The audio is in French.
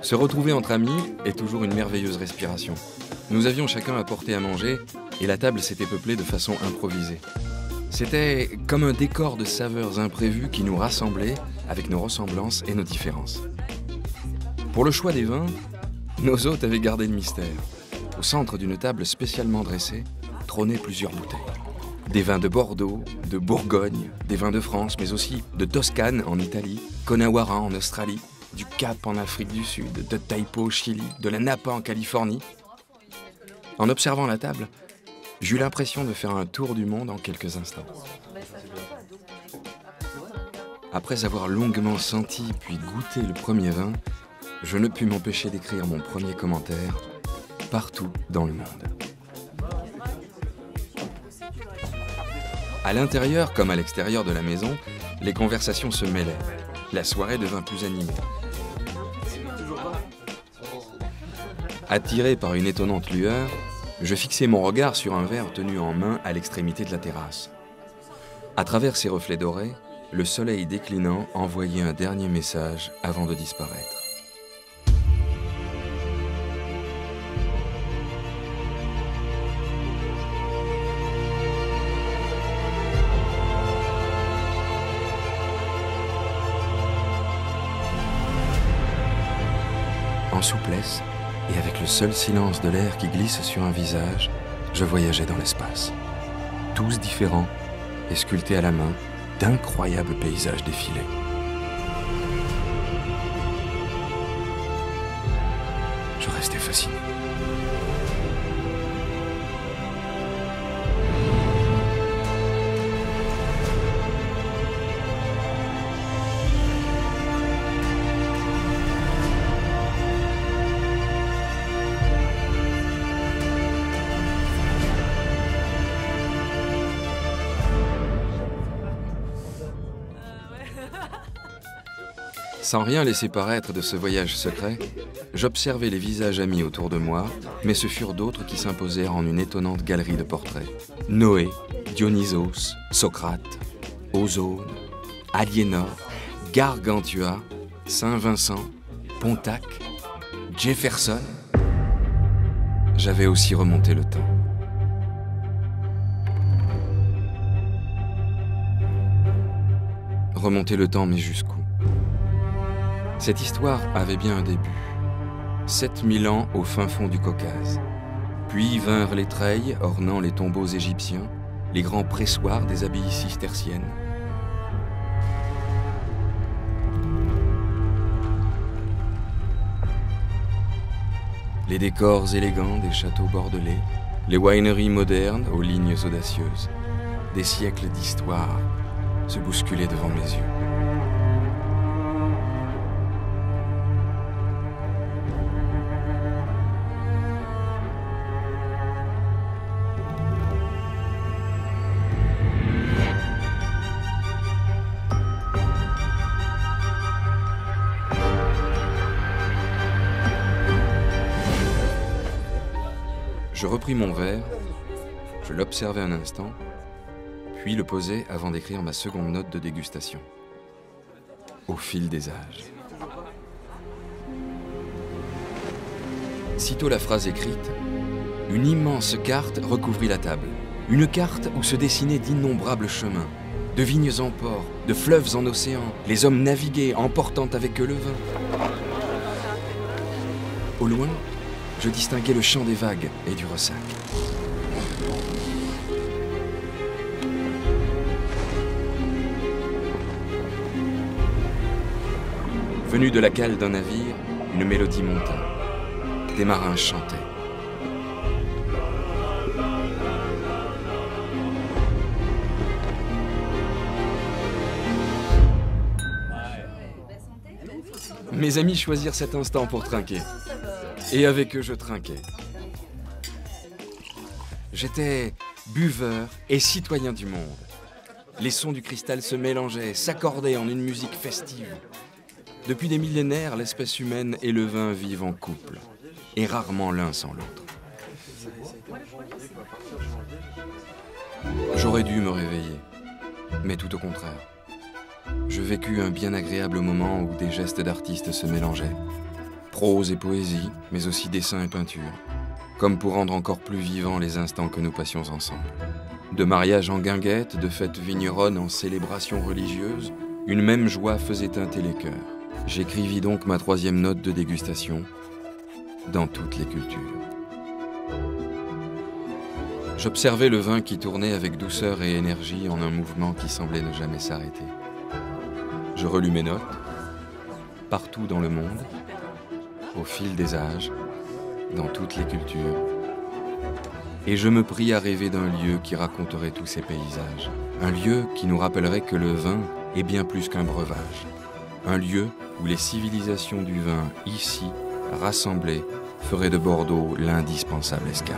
Se retrouver entre amis est toujours une merveilleuse respiration. Nous avions chacun apporté à manger et la table s'était peuplée de façon improvisée. C'était comme un décor de saveurs imprévues qui nous rassemblait avec nos ressemblances et nos différences. Pour le choix des vins, nos hôtes avaient gardé le mystère. Au centre d'une table spécialement dressée, trônaient plusieurs bouteilles. Des vins de Bordeaux, de Bourgogne, des vins de France, mais aussi de Toscane en Italie, Coonawarra en Australie, du Cap en Afrique du Sud, de Taipo au Chili, de la Napa en Californie. En observant la table, j'eus l'impression de faire un tour du monde en quelques instants. Après avoir longuement senti puis goûté le premier vin, je ne pus m'empêcher d'écrire mon premier commentaire partout dans le monde. À l'intérieur comme à l'extérieur de la maison, les conversations se mêlaient. La soirée devint plus animée. Attiré par une étonnante lueur, je fixai mon regard sur un verre tenu en main à l'extrémité de la terrasse. À travers ses reflets dorés, le soleil déclinant envoyait un dernier message avant de disparaître. En souplesse, et avec le seul silence de l'air qui glisse sur un visage, je voyageais dans l'espace. Tous différents et sculptés à la main, d'incroyables paysages défilaient. Je restais fasciné. Sans rien laisser paraître de ce voyage secret, j'observais les visages amis autour de moi, mais ce furent d'autres qui s'imposèrent en une étonnante galerie de portraits. Noé, Dionysos, Socrate, Ozone, Aliénor, Gargantua, Saint-Vincent, Pontac, Jefferson. J'avais aussi remonté le temps. Remonter le temps, mais jusqu'où ? Cette histoire avait bien un début. 7000 ans au fin fond du Caucase. Puis vinrent les treilles ornant les tombeaux égyptiens, les grands pressoirs des abbayes cisterciennes. Les décors élégants des châteaux bordelais, les wineries modernes aux lignes audacieuses. Des siècles d'histoire se bousculaient devant mes yeux. Je repris mon verre, je l'observai un instant, puis le posai avant d'écrire ma seconde note de dégustation. Au fil des âges. Sitôt la phrase écrite, une immense carte recouvrit la table. Une carte où se dessinaient d'innombrables chemins, de vignes en port, de fleuves en océan. Les hommes naviguaient, emportant avec eux le vin. Au loin, je distinguais le chant des vagues et du ressac. Venu de la cale d'un navire, une mélodie monta. Des marins chantaient. Mes amis choisirent cet instant pour trinquer. Et avec eux, je trinquais. J'étais buveur et citoyen du monde. Les sons du cristal se mélangeaient, s'accordaient en une musique festive. Depuis des millénaires, l'espèce humaine et le vin vivent en couple, et rarement l'un sans l'autre. J'aurais dû me réveiller, mais tout au contraire. Je vécus un bien agréable moment où des gestes d'artistes se mélangeaient. Prose et poésie, mais aussi dessin et peinture, comme pour rendre encore plus vivants les instants que nous passions ensemble. De mariage en guinguette, de fêtes vigneronnes en célébrations religieuses, une même joie faisait teinter les cœurs. J'écrivis donc ma 3e note de dégustation dans toutes les cultures. J'observais le vin qui tournait avec douceur et énergie en un mouvement qui semblait ne jamais s'arrêter. Je relus mes notes, partout dans le monde, au fil des âges, dans toutes les cultures. Et je me pris à rêver d'un lieu qui raconterait tous ces paysages. Un lieu qui nous rappellerait que le vin est bien plus qu'un breuvage. Un lieu où les civilisations du vin, ici, rassemblées, feraient de Bordeaux l'indispensable escale.